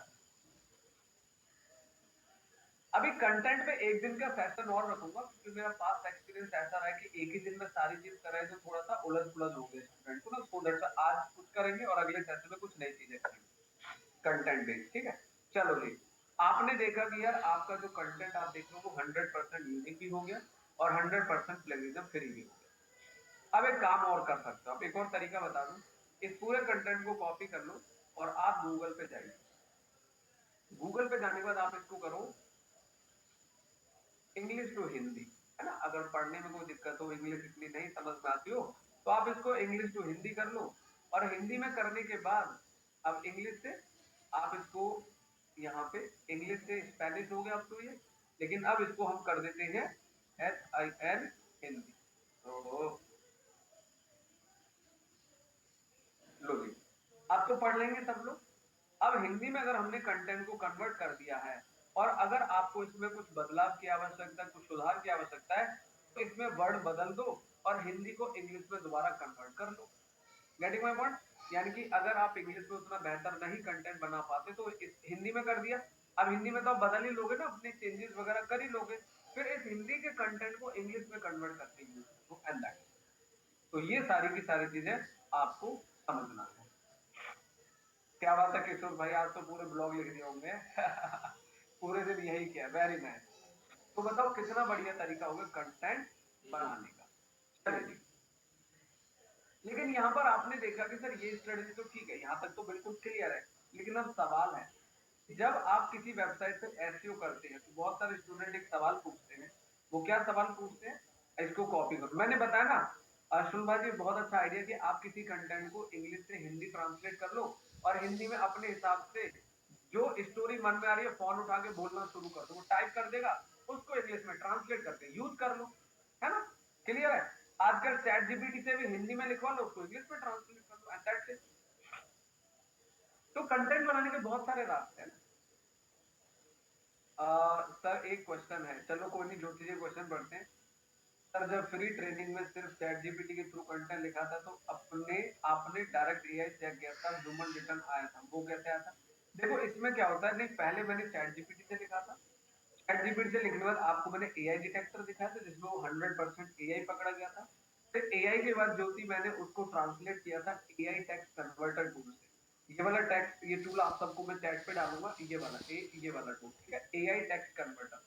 अभी कंटेंट पे एक दिन का सेशन और रखूंगा, क्योंकि मेरा पास्ट एक्सपीरियंस ऐसा रहा है कि एक ही दिन में सारी चीज कर रहे थे, थोड़ा सा उलझ पुलझ हो गए स्टूडेंट को ना। सो दैट्स आज कुछ करेंगे और अगले सेशन में कुछ नई चीजें करेंगे कंटेंट बेस्ड, ठीक है। चलो जी, आपने देखा कि यार आपका जो कंटेंट आप देख रहे हो वो 100% यूनिक भी हो गया और 100% प्लेगरिज्म फ्री भी हो गया। अब एक काम और कर सकते हो, अब एक और तरीका बता दूं। इस पूरे कंटेंट को कॉपी कर लो और आप गूगल पे जाइए। गूगल पे जाने के बाद आप इसको करो इंग्लिश टू हिंदी, है ना। अगर पढ़ने में कोई दिक्कत हो, इंग्लिश इतनी नहीं समझ में आती हो, तो आप इसको इंग्लिश टू हिंदी कर लो। और हिंदी में करने के बाद अब इंग्लिश से आप इसको यहाँ पे, इंग्लिश से स्पेनिश हो गया अब तो ये, लेकिन अब इसको हम कर देते हैं SIN हिंदी। तो लो जी, अब तो पढ़ लेंगे सब लोग। अब हिंदी में अगर हमने कंटेंट को कन्वर्ट कर दिया है और अगर आपको इसमें कुछ बदलाव की आवश्यकता है, कुछ सुधार की आवश्यकता है, तो इसमें वर्ड बदल दो और हिंदी को इंग्लिश में दोबारा कन्वर्ट कर लो। Getting my point? यानी कि अगर आप इंग्लिश में उतना बेहतर नहीं कंटेंट बना पाते तो इस हिंदी में कर दिया। अब हिंदी में तो आप बदल ही लोगे ना, अपने चेंजेस वगैरह कर ही लोगे, फिर इस हिंदी के कंटेंट को इंग्लिश में कन्वर्ट करके यूज करो एंड दैट। तो ये सारी की सारी चीजें आपको समझना है। क्या बात है किशोर भाई, आज तो पूरे ब्लॉग लिख दिए होंगे पूरे दिन यही किया, वेरी नाइस। तो बताओ कितना बढ़िया तरीका होगा कंटेंट बनाने का। चलिए, लेकिन यहाँ पर आपने देखा कि सर ये स्ट्रेटजी तो ठीक है, यहाँ तक तो बिल्कुल क्लियर है। लेकिन अब सवाल है, जब आप किसी वेबसाइट पे एसईओ करते हैं तो बहुत सारे स्टूडेंट एक सवाल पूछते हैं। वो क्या सवाल पूछते हैं? इसको कॉपी करो, मैंने बताया ना अर्जुन भाई, बहुत अच्छा आइडिया कि आप किसी कंटेंट को इंग्लिश से हिंदी ट्रांसलेट कर लो और हिंदी में अपने हिसाब से जो स्टोरी मन में आ रही है फोन उठा के बोलना शुरू कर दो, वो टाइप कर देगा, उसको इंग्लिश में ट्रांसलेट करके यूज कर लो, है ना। क्लियर है? आजकल चैट जीपीटी से भी हिंदी में लिखवा लो, उसको इंग्लिश में ट्रांसलेट कर लो एंड दैट्स इट। तो कंटेंट बनाने के बहुत सारे रास्ते हैं। सर एक क्वेश्चन है, चलो कोई नहीं, जो चीजें क्वेश्चन पढ़ते हैं। सर जब फ्री ट्रेनिंग में सिर्फ चैट जीपीटी के थ्रू कंटेंट लिखा था तो अपने आपने डायरेक्ट एआई चेक किया था, ह्यूमन रिटर्न आया था, वो कैसे आया था? देखो इसमें क्या होता है, नहीं पहले मैंने चैट जीपीटी से लिखा था, चैट जीपीटी से लिखने के बाद आपको मैंने एआई डिटेक्टर दिखाया था जिसमें वो 100% एआई पकड़ा गया था। फिर एआई के बाद जो थी मैंने उसको ट्रांसलेट किया था एआई टेक्स्ट कन्वर्टर टूल से। ये वाला टेक्स्ट, ये टूल आप सबको मैं चैट पे डालूंगा, ये वाला टूल, ठीक है, एआई टेक्स्ट कन्वर्टर।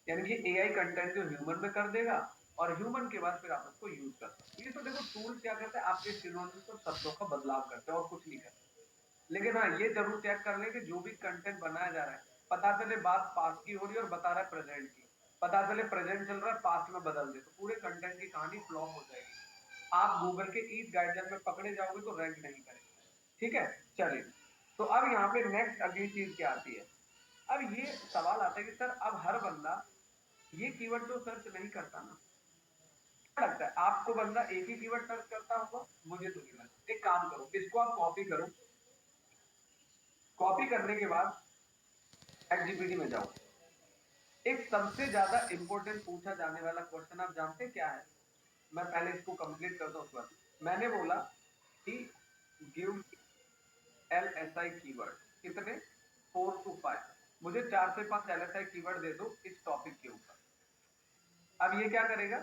यानी कि एआई कंटेंट जो ह्यूमन में कर देगा और ह्यूमन के बाद फिर आप उसको यूज कर सकते हैं। ये तो देखो टूल क्या करते हैं, आपके सिनोनिम्स और शब्दों का बदलाव करते हैं और कुछ नहीं करते। लेकिन हाँ ये जरूर चेक कर लें कि जो भी कंटेंट बनाया जा रहा है, पता चले बात पास्ट की हो रही है और बता रहा है प्रेजेंट की, पता चले प्रेजेंट चल रहा है पास्ट में बदल दे, तो पूरे कंटेंट की कहानी फ्लॉप हो जाएगी। आप गूगल के ईज गाइडलाइन में पकड़े जाओगे तो रैंक नहीं करेंगे, ठीक है। चलिए, तो अब यहाँ पे नेक्स्ट अगली चीज क्या आती है? अब ये सवाल आता है कि सर अब हर बंदा ये कीवर्ड तो सर्च नहीं करता ना। क्या लगता है आपको बंदा एक ही कीवर्ड सर्च करता होगा? मुझे तो नहीं लगता। एक काम करो, इसको आप कॉपी करो, कॉपी करने के बाद चैट जीपीटी में जाओ। एक सबसे ज्यादा इंपॉर्टेंट पूछा जाने वाला क्वेश्चन आप जानते हैं क्या है? मैं पहले इसको कंप्लीट करता हूं उसके बाद। मैंने बोला कि गिव LSI कीवर्ड, कितने? 4 to 5। मुझे 4 से 5 LSI कीवर्ड दे दो इस टॉपिक के ऊपर। अब ये क्या करेगा?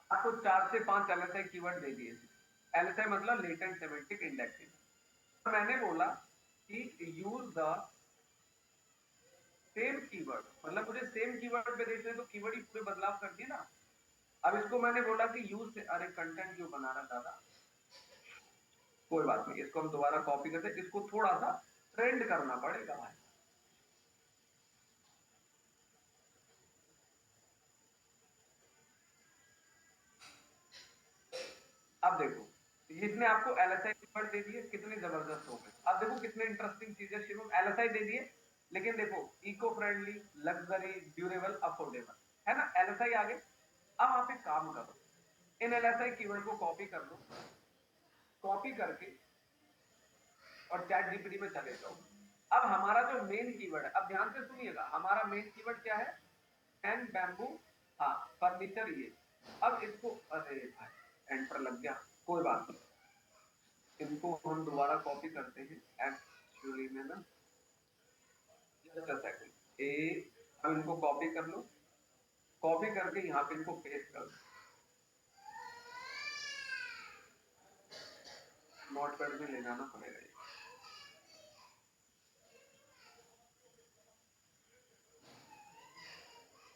आपको 4 से 5 LSI कीवर्ड दे दिए। LSI मतलब लेटेंट सेमेंटिक इंडेक्सिंग। मैंने बोला कि यूज द सेम कीवर्ड, मतलब मुझे सेम कीवर्ड पे देखना है तो कीवर्ड ही पूरे बदलाव कर दिए ना। अब इसको मैंने बोला कि यूज से, अरे कंटेंट क्यों बना रहा दादा, कोई बात नहीं, इसको हम दोबारा कॉपी करते हैं, इसको थोड़ा सा ट्रेंड करना पड़ेगा भाई। अब देखो इसने आपको एलएसआई कीवर्ड दे दिए, कितने जबरदस्त हो गए। अब देखो कितने इंटरेस्टिंग चीजें, शुरू एलएसआई दे दिए, लेकिन देखो eco friendly, luxury, durable, affordable, है ना, एलएसआई आ गए। अब आप एक काम करो, इन एलएसआई कीवर्ड को कॉपी कर लो, कॉपी करके और चैट जीपीटी में चले जाओ। अब हमारा जो मेन कीवर्ड है, अब ध्यान से सुनिएगा, हमारा मेन कीवर्ड क्या है, एंड बैम्बू, हाँ फर्नीचर ये। अब इसको, अरे भाई एंटर लग गया, कोई बात नहीं, इनको हम दोबारा कॉपी करते हैं एक्चुअली में ना, जस्ट अ सेकंड ए। अब इनको कॉपी कर लो, कॉपी करके यहाँ पे इनको पेस्ट कर दो, नोटपैड में ले जाना पड़ेगा ये।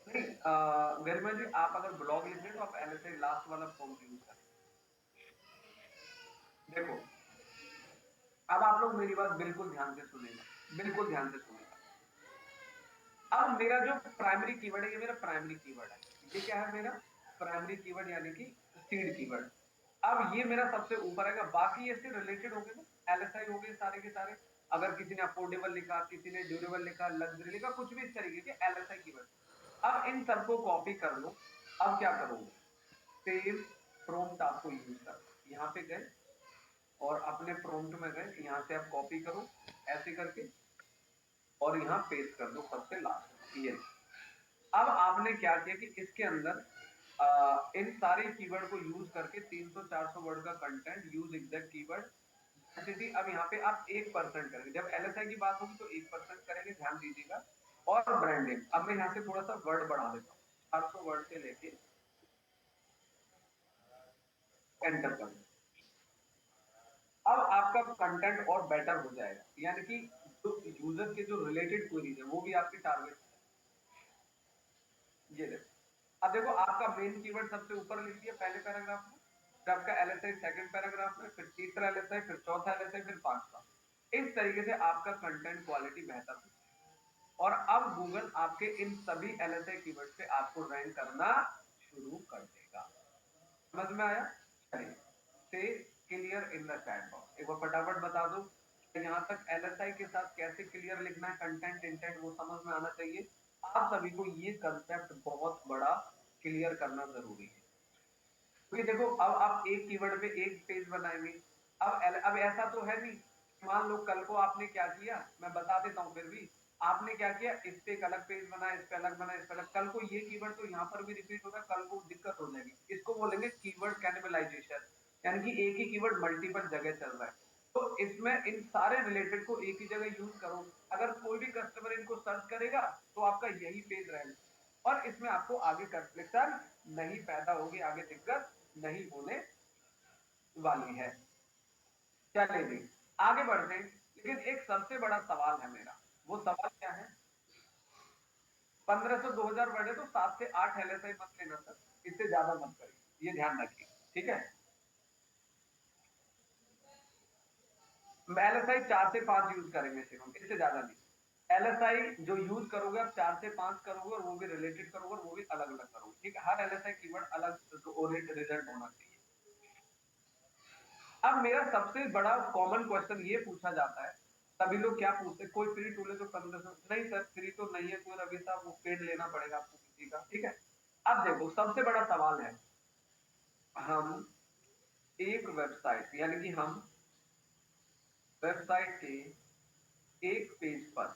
नहीं गरिमा जी, आप अगर ब्लॉग लिख रहे हैं तो आप एलएसआई लास्ट वाला फॉर्म यूज करें। देखो अब आप लोग मेरी बात बिल्कुल ध्यान से सुनेगा, बिल्कुल ध्यान से सुनेगा। अब मेरा जो प्राइमरी कीवर्ड है, ये मेरा प्राइमरी कीवर्ड है, ये क्या है मेरा प्राइमरी कीवर्ड, यानी कि सीड कीवर्ड। अब ये मेरा सबसे ऊपर आएगा, बाकी इससे रिलेटेड हो गए ना, एलएसआई हो गए सारे के सारे। अगर किसी ने अफोर्डेबल लिखा, किसी ने ड्यूरेबल लिखा, लग्जरी लिखा, कुछ भी इस तरीके के एलएसआई कीवर्ड। अब इन सबको कॉपी कर लो। अब क्या करोगे, सेम प्रॉम्प्ट आपको यूज कर, यहाँ पे गए और अपने प्रॉम्प्ट में गए, यहाँ से आप कॉपी करो ऐसे करके और यहाँ पेस्ट कर दो सबसे लास्ट ये। अब आपने क्या किया कि इसके अंदर इन सारे कीवर्ड को यूज करके 300-400 वर्ड का कंटेंट, यूज एग्जैक्ट कीवर्ड। अब यहाँ पे आप 1% करेंगे, जब एलएसआई की बात होगी तो 1% करेंगे, ध्यान दीजिएगा। और ब्रांडिंग, अब मैं यहाँ से थोड़ा सा वर्ड बढ़ा देता हूँ, 400 वर्ड से लेके एंटर कर। अब आपका कंटेंट और बेटर हो जाएगा, यानी कि जो यूजर के जो रिलेटेड क्वेरीज है वो भी आपकी टारगेट, ये देखो। अब देखो आपका मेन कीवर्ड सबसे ऊपर लिख दिया पहले पैराग्राफ में, फिर आपका एलएसआई सेकंड पैराग्राफ में, फिर तीसरा एलएसआई, फिर चौथा एलएसआई, फिर पांचवा। इस तरीके से आपका कंटेंट क्वालिटी बेहतर होगी और अब गूगल आपके इन सभी एलएसआई कीवर्ड पे आपको रैंक करना शुरू कर देगा। समझ में आया? चलिए, से clear in the chat box, एक बार फटाफट बता दो यहाँ तक एलएसआई के साथ कैसे क्लियर लिखना है, कंटेंट इंटेंट वो समझ में आना चाहिए। आप सभी को ये कंसेप्ट बहुत बड़ा क्लियर करना जरूरी है, क्योंकि देखो अब आप एक कीवर्ड पे एक पेज बनाएंगे। अब ऐसा तो है नहीं, मान लो कल को आपने क्या किया, मैं बता देता हूँ फिर भी, आपने क्या किया, इस पे एक अलग पेज बनाया, इस पे अलग बनाया, इस पे अलग, कल को ये कीवर्ड तो यहाँ पर भी रिपीट होगा, कल को दिक्कत हो जाएगी। इसको बोलेंगे कीवर्ड कैनिबलाइजेशन, यानी कि एक ही कीवर्ड मल्टीपल जगह चल रहा है। तो इसमें इन सारे रिलेटेड को एक ही जगह यूज करो, अगर कोई भी कस्टमर इनको सर्च करेगा तो आपका यही पेज रहेगा और इसमें आपको आगे कंफ्लिक्शन नहीं पैदा होगी, आगे दिक्कत नहीं होने वाली है। चलिए जी आगे बढ़ते हैं, लेकिन एक सबसे बड़ा सवाल है मेरा, वो सवाल क्या है, 1500-2000 वर्ड है तो 7 से 8 एलएसआई मत लेना सर, इससे ज्यादा मत करिए, ये ध्यान रखिए, ठीक है। एलएसआई 4 से 5 यूज करेंगे सिर्फ हम, इससे ज्यादा नहीं। एलएसआई जो यूज करोगे आप 4 से 5 करोगे और वो भी रिलेटेड करोगे और वो भी अलग अलग करोगे, ठीक है। हर एलएसआई कीवर्ड अलग रिजल्ट होना चाहिए। अब मेरा सबसे बड़ा कॉमन क्वेश्चन ये पूछा जाता है, सभी लोग क्या पूछते हैं, कोई फ्री टूल है तो 1500, नहीं सर फ्री तो नहीं है कोई, रवि साहब वो पेड लेना पड़ेगा आपको किसी का, ठीक है। अब देखो सबसे बड़ा सवाल है, हम एक वेबसाइट, यानी कि हम वेबसाइट के एक पेज पर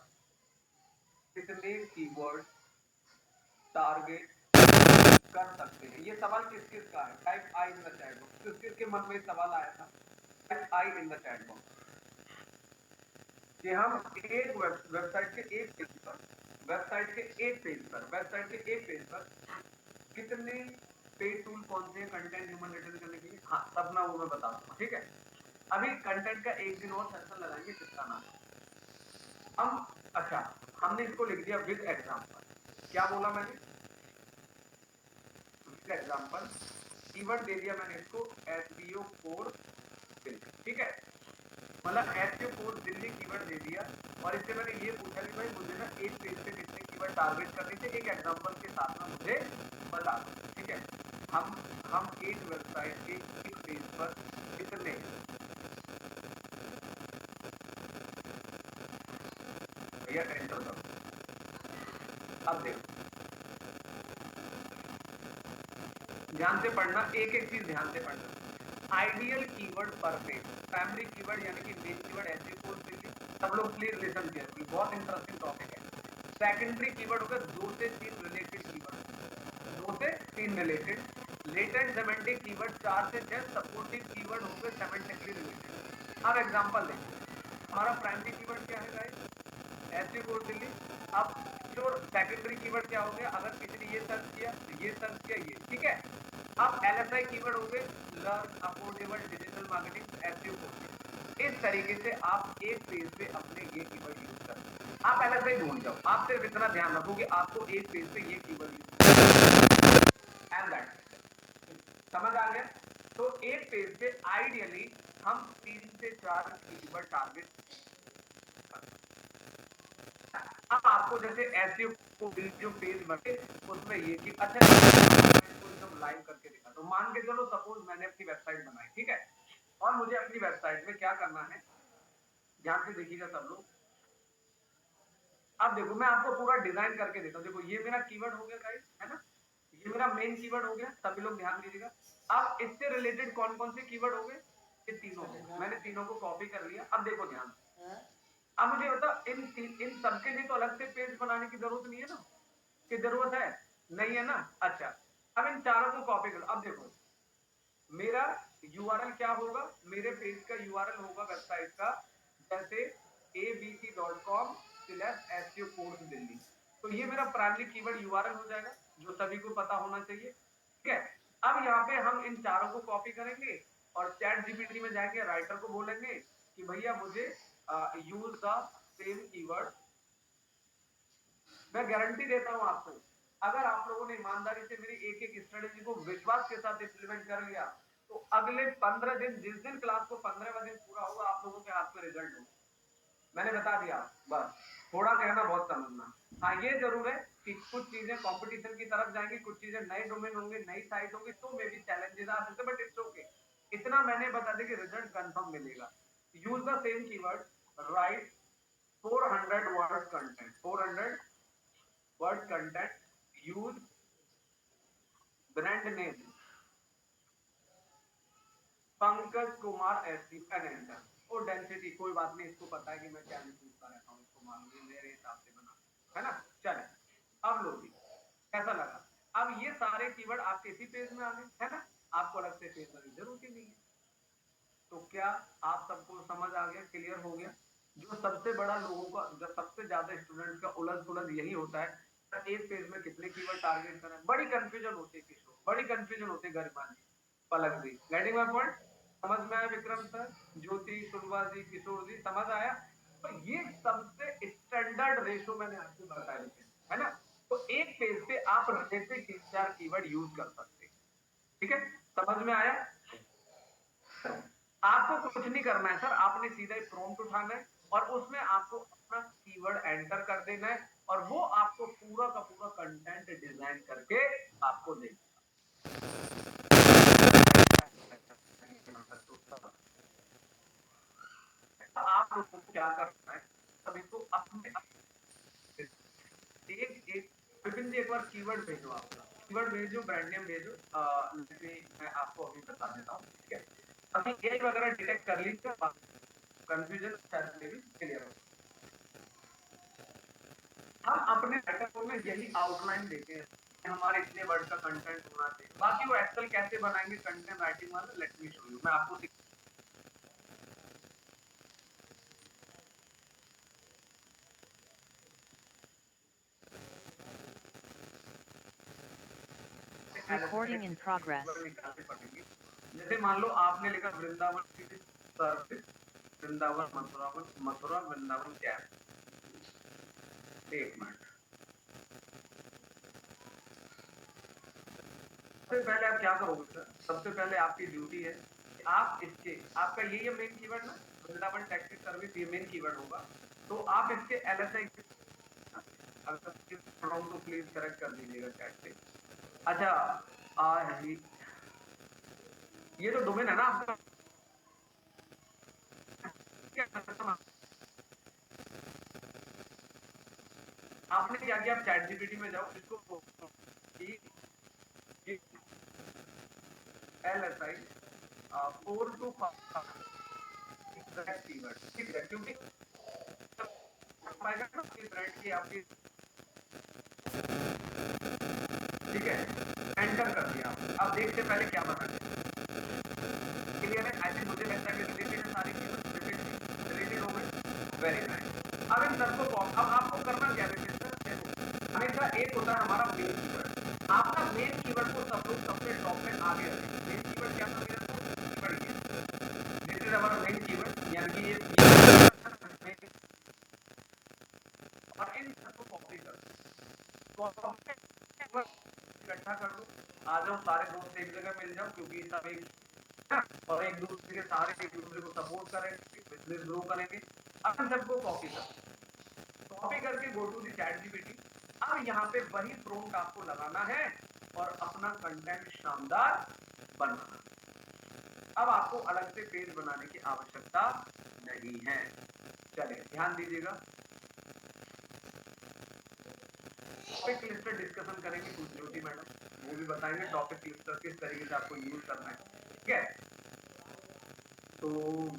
कितने कीवर्ड टारगेट कर सकते हैं, ये सवाल किस किस का है, type I in the chat box, किस किस के मन में सवाल आया था, type I in the chat box, कि हम एक वेबसाइट के एक पेज पर, वेबसाइट के एक पेज पर, वेबसाइट के एक पेज पर कितने पेड टूल कौन से हैं कंटेंट ह्यूमन रिटर्न करने के लिए, हाँ सपना वो मैं बता दूंगा, ठीक है। अभी कंटेंट का एक दिन और सेशन लगाएंगे जिसका नाम हम अच्छा हमने इसको लिख दिया विद एग्जाम्पल। क्या बोला मैंने? With example. कीवर्ड दे दिया मैंने इसको एसईओ कोर्स दिल्ली, ठीक है। मतलब एसईओ कोर्स दिल्ली कीवर्ड दे दिया और इससे मैंने ये पूछा कि भाई मुझे ना एक पेज पे कितने कीवर्ड टारगेट करने थे, एक एग्जांपल के साथ में मुझे बता दो, ठीक है। हम एक वेबसाइट के एक पेज पर कितने, भैया एंटर करो। अब देखो ध्यान से पढ़ना, एक एक चीज ध्यान से पढ़ना। आइडियल कीवर्ड पर पेज, प्राइमरी कीवर्ड यानी कि मेन कीवर्ड ऐसे कोर्स दिल्ली, सब लोग प्लीज लिसन केयरफुली, बहुत इंटरेस्टिंग टॉपिक है। सेकेंडरी कीवर्ड होगा 2 से 3 रिलेटेड कीवर्ड, 2 से 3 रिलेटेड। लेटेंट सेमेंटिक कीवर्ड 4 से 6 सपोर्टिव कीवर्ड होंगे सेमेंटिकली रिलेटेड। अब एग्जांपल देखो, हमारा प्राइमरी कीवर्ड क्या है गाइस? ऐसे कोर्स दिल्ली। अब जो सेकेंडरी कीवर्ड क्या हो गया? अगर किसी ने ये सर्च किया तो ये सर्च किया, ये ठीक है। अब एलएसआई कीवर्ड हो गए learn, affordable, digital marketing, SEO course. इस तरीके से आप एक पेज पे अपने ये कीवर्ड यूज करते हैं। आप एलएसआई भूल जाओ, आप सिर्फ इतना ध्यान रखो कि आपको एक पेज पे ये कीवर्ड यूज एंड दैट। समझ आ गया? तो एक पेज पे आइडियली हम 3 से 4 कीवर्ड टारगेट। अब आपको जैसे ऐसे जो पेज बने उसमें ये कि अच्छा एकदम लाइव करके दिखा, तो मान के चलो सपोज मैंने अपनी वेबसाइट बनाई, ठीक है, और मुझे अपनी वेबसाइट में क्या करना है, ध्यान से देखिएगा सब लोग। अब देखो मैं आपको पूरा डिजाइन करके देता हूँ। देखो ये मेरा कीवर्ड हो गया गाइस, है ना, ये मेरा मेन कीवर्ड हो गया, सभी लोग ध्यान दीजिएगा। अब इससे रिलेटेड कौन कौन से कीवर्ड हो गए? ये तीनों हो गए। मैंने तीनों को कॉपी कर लिया। अब देखो ध्यान, अब मुझे बताओ इन सबके लिए तो अलग से पेज बनाने की जरूरत नहीं है ना, की जरूरत है? नहीं है ना। अच्छा अब इन चारों को कॉपी करो। अब देखो मेरा यूआरएल क्या होगा, मेरे पेज का यूआरएल होगा वेबसाइट का जैसे abc.com/SEO कोर्स दिल्ली। तो ये मेरा प्राइमरी कीवर्ड यूआरएल हो जाएगा जो सभी को पता होना चाहिए, ठीक है। अब यहाँ पे हम इन चारों को कॉपी करेंगे और चैट जीपीटी में जाएंगे, राइटर को बोलेंगे कि भैया मुझे यूज द सेम कीवर्ड। मैं गारंटी देता हूं आपको, अगर आप लोगों ने ईमानदारी से मेरी एक एक स्ट्रेटेजी को विश्वास के साथ इंप्लीमेंट कर लिया तो अगले 15 दिन, जिस दिन क्लास को 15वां दिन पूरा होगा, आप लोगों के हाथ में रिजल्ट होगा। मैंने बता दिया, बस थोड़ा कहना बहुत समझना। हाँ ये जरूर है कि कुछ चीजें कंपटीशन की तरफ जाएंगी, कुछ चीजें नए डोमेन होंगे, नई साइट होगी, तो मे बी चैलेंजेस आ सकते, बट इट्स ओके। इतना मैंने बता दिया कि रिजल्ट कंफर्म मिलेगा। Use the same keyword, right 400 word content, 400 word content, use brand name Pankaj Kumar ST and enter. और डेंसिटी कोई बात नहीं, इसको पता है कि मैं क्या पूछता रहता हूँ, इसको मालूम है, मेरे हिसाब से बना है ना। चले अब लो जी, कैसा लगा? अब ये सारे कीवर्ड आपके इसी पेज में आ गए, है ना, आपको अलग से पेज की जरूरत ही नहीं है। तो क्या आप सबको समझ आ गया, क्लियर हो गया? जो सबसे बड़ा लोगों का, जो सबसे ज्यादा स्टूडेंट्स का उलझ पुलझ यही होता है, एक पेज में कितने कीवर्ड टारगेट करें, बड़ी कंफ्यूजन होती है किशोर, बड़ी कंफ्यूजन होती है Garima ji, Palak ji. Getting my point? समझ में आया विक्रम सर, ज्योति, सुनवा जी, किशोर जी, समझ आया? तो ये सबसे स्टैंडर्ड रेशो मैंने आपको बताया है ना। तो एक पेज पे आप रिलेटेड 3-4 कीवर्ड यूज कर सकते हैं, ठीक है। समझ में आया? आपको कुछ नहीं करना है सर, आपने सीधा ही प्रॉम्प्ट उठाना है और उसमें आपको अपना कीवर्ड एंटर कर देना है और वो आपको पूरा का पूरा कंटेंट डिजाइन करके आपको देगा। आप लोगों को क्या करना है, सभी को अपने एक एक विपिन जी एक बार कीवर्ड भेजो, आप कीवर्ड भेजो, ब्रांड नेम भेजो। मैं आपको अभी बता देता हूँ, ठीक है। अभी एक वगैरह डिटेक्ट कर लीजिए, कंफ्यूजन क्लियर हो। हम अपने राइटर में यही आउटलाइन देते हैं कि हमारे इतने वर्ड का कंटेंट होना चाहिए। बाकी वो एक्सेल कैसे बनाएंगे कंटेंट राइटिंग वाला, लेट मी शो यू, मैं आपको Recording in progress. जैसे मान लो आपने लिखा वृंदावन सर्विस, वृंदावन मथुरा, मथुरा वृंदावन कैब, एक मिनट, सबसे पहले आप क्या करोगे सर, सबसे पहले आपकी ड्यूटी है कि आप इसके, आपका ये मेन कीवर्ड ना, वृंदावन टैक्सी सर्विस, ये मेन कीवर्ड होगा। तो आप इसके एलएसआई अगर तो प्लीज करेक्ट कर दीजिएगा चैट पे। अच्छा, ये तो डोमेन है ना आपका, आपने क्या किया, आप चैट जीपीटी में जाओ, इसको LSI 4 to 5 कीवर्ड, ठीक है, क्योंकि पाएगा ना कि ब्रांड की आपकी, ठीक है, एंटर कर दिया। अब देखते पहले क्या बना क्लियर है। आई थिंक मुझे लगता है कि रिलेटेड है सारी कीवर्ड, रिलेटेड हो गए, वेरी नाइस। अब इन सबको अब आपको करना क्या है, हमेशा एक होता है हमारा मेन कीवर्ड, आपका मेन कीवर्ड को सब लोग सबसे टॉप में आगे रखें। मेन कीवर्ड क्या था मेरा, this is our main keyword, यानी कि ये और इन सबको कॉपी कर दो, इकट्ठा कर दो, आ जाओ सारे दोस्त एक जगह मिल जाओ, क्योंकि सब एक और एक दूसरे के सहारे एक दूसरे को सपोर्ट करेंगे, बिजनेस ग्रो करेंगे। अब इन सबको कॉपी कर, कॉपी करके go to the ChatGPT. अब यहाँ पे वही प्रॉम्प्ट आपको लगाना है और अपना कंटेंट शानदार बनाना। अब आपको अलग से पेज बनाने की आवश्यकता नहीं है। चलिए ध्यान दीजिएगा, टॉपिक लिस्टर डिस्कशन करेंगे कुछ ज्योति मैडम, वो भी बताएंगे टॉपिक लिस्टर किस तरीके से आपको यूज करना है, ठीक है। तो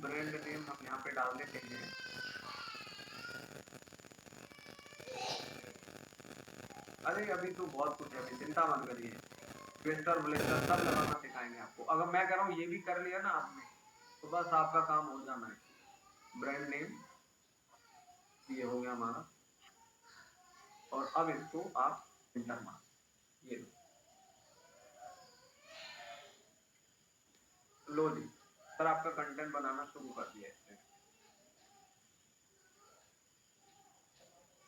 ब्रांड नेम हम यहाँ पे डाल देते हैं, अरे अभी तो बहुत कुछ है, चिंता मत करिए, ट्विस्टर ब्लेस्टर सब लगाना सिखाएंगे आपको। अगर मैं कह रहा हूँ ये भी कर लिया ना आपने, तो बस आपका काम हो जाना है। ब्रांड नेम ये हो गया हमारा, और अब इसको आप इंटर मार, ये लो जी सर, आपका कंटेंट बनाना शुरू कर दिया इसने,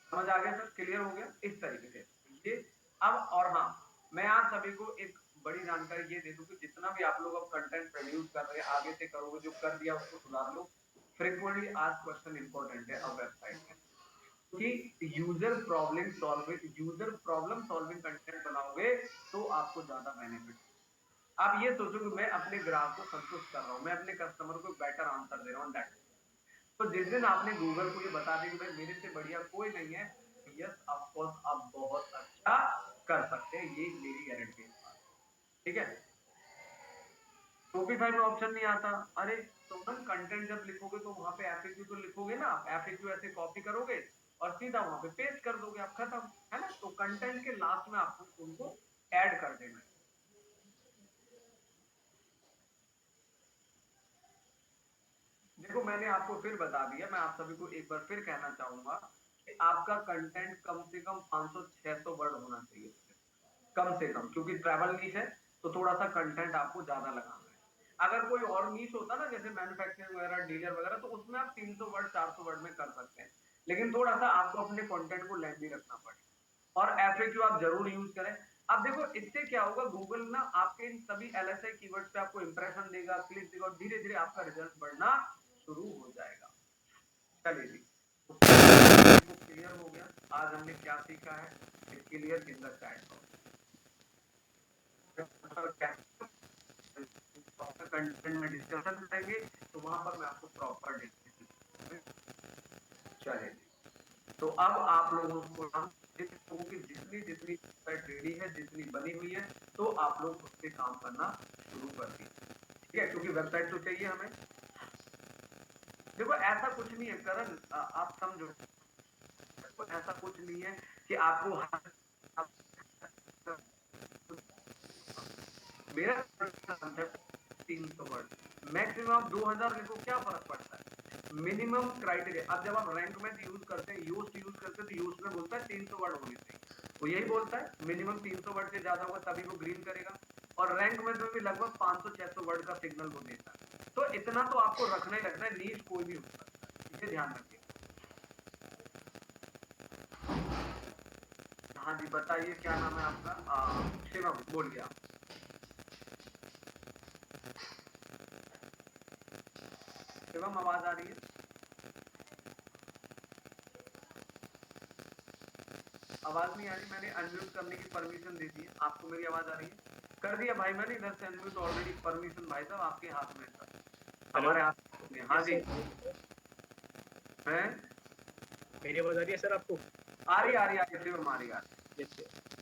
समझ आ गया सर, क्लियर हो गया इस तरीके से ये। अब और हाँ, मैं आप सभी को एक बड़ी जानकारी ये दे दूं कि जितना भी आप लोग अब कंटेंट प्रोड्यूस कर रहे हैं, आगे से करोगे, जो कर दिया उसको सुधार लो। फ्रीक्वेंटली आस्क्ड क्वेश्चन इंपॉर्टेंट है अब वेबसाइट में, कि यूजर प्रॉब्लम सॉल्विंग कंटेंट बनाओगे तो आपको ज्यादा बेनिफिट। आप ये सोचो कि मैं अपने ग्राहक को संतुष्ट कर रहा हूँ, मैं अपने कस्टमर को बेटर आंसर दे रहा हूँ, तो जिस दिन आपने गूगल को ये बता दिया कि भाई मेरे से बढ़िया कोई नहीं है, यस ऑफ कोर्स आप बहुत अच्छा कर सकते हैं, ये मेरी गारंटी है, ठीक है। शॉपिफाई में ऑप्शन नहीं आता, अरे तो ना कंटेंट जब लिखोगे तो वहां पे एफएक्यू तो लिखोगे ना, आप एफएक्यू ऐसे कॉपी करोगे और सीधा वहां पे पेस्ट कर दोगे, आप खत्म, है ना। तो कंटेंट के लास्ट में आपको उनको ऐड कर देना है। देखो मैंने आपको फिर बता दिया, मैं आप सभी को एक बार फिर कहना चाहूंगा कि आपका कंटेंट कम से कम 500-600 वर्ड होना चाहिए, कम से कम, क्योंकि ट्रैवल नीश है तो थोड़ा सा कंटेंट आपको ज्यादा लगाना है। अगर कोई और नीश होता ना, जैसे मैन्युफैक्चरिंग वगैरह, डीलर वगैरह, तो उसमें आप 300 वर्ड 400 वर्ड में कर सकते हैं, लेकिन थोड़ा सा आपको अपने कंटेंट को लेंथी रखना पड़ेगा। और एफएक्यू आप जरूर यूज करें। अब देखो इससे क्या होगा, गूगल ना आपके इन सभी एलएसआई कीवर्ड्स पे आपको इंप्रेशन देगा, क्लिक देगा, और धीरे धीरे आपका रिजल्ट बढ़ना शुरू हो जाएगा। चलिए जी, क्लियर हो गया, आज हमने क्या सीखा है, clear in the chat content में डिस्कशन करेंगे, तो वहां पर मैं आपको प्रॉपर डिस्कशन। चलिए, तो अब आप लोगों को की जितनी जितनी रेडी है, जितनी बनी हुई है, तो आप लोग उस पर काम करना शुरू कर दीजिए, ठीक है, क्योंकि वेबसाइट तो चाहिए हमें। देखो ऐसा कुछ नहीं है करण, आप समझो, ऐसा कुछ नहीं है कि आपको मेरा 300 वर्ड, मैक्सिमम आप 2000 लिखो, क्या फर्क पड़ता है, मिनिमम क्राइटेरिया। अब जब आप रैंक में यूज करते हैं, योस्ट यूज करते हैं, तो योस्ट में बोलता है 300 वर्ड होने चाहिए, वो यही बोलता है मिनिमम 300 वर्ड से ज्यादा होगा तभी वो ग्रीन करेगा, और रैंक में तो भी लगभग 500-600 वर्ड का सिग्नल वो देता है। तो इतना तो आपको रखना ही रखना है, नीश कोई भी हो सकता है, इसे ध्यान रखिए। हाँ जी, बताइए क्या नाम है आपका? शिवम बोलिए आप। शिवम आवाज आ रही है? आवाज नहीं आ रही, मैंने अनम्यूट करने की परमिशन दे दी है, आपको मेरी आवाज आ रही है? कर दिया भाई मैंने इधर से अनम्यूट ऑलरेडी, परमिशन भाई साहब आपके हाथ में है सर, हेलो। हमारे हाथ में। हाँ जी, हैं? मेरी आवाज आ रही है सर आपको? आ रही आ रही आ रही शिवम, आ रही आ रही।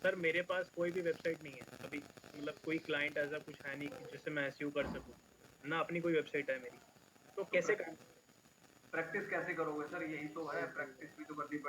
सर मेरे पास कोई भी वेबसाइट नहीं है अभी, मतलब कोई क्लाइंट ऐसा कुछ है नहीं कि जिससे मैं एसईओ कर सकूं, ना अपनी कोई वेबसाइट है मेरी, तो कैसे प्रैक्टिस कैसे करोगे सर? यही तो है, प्रैक्टिस भी तो करनी पड़ेगी।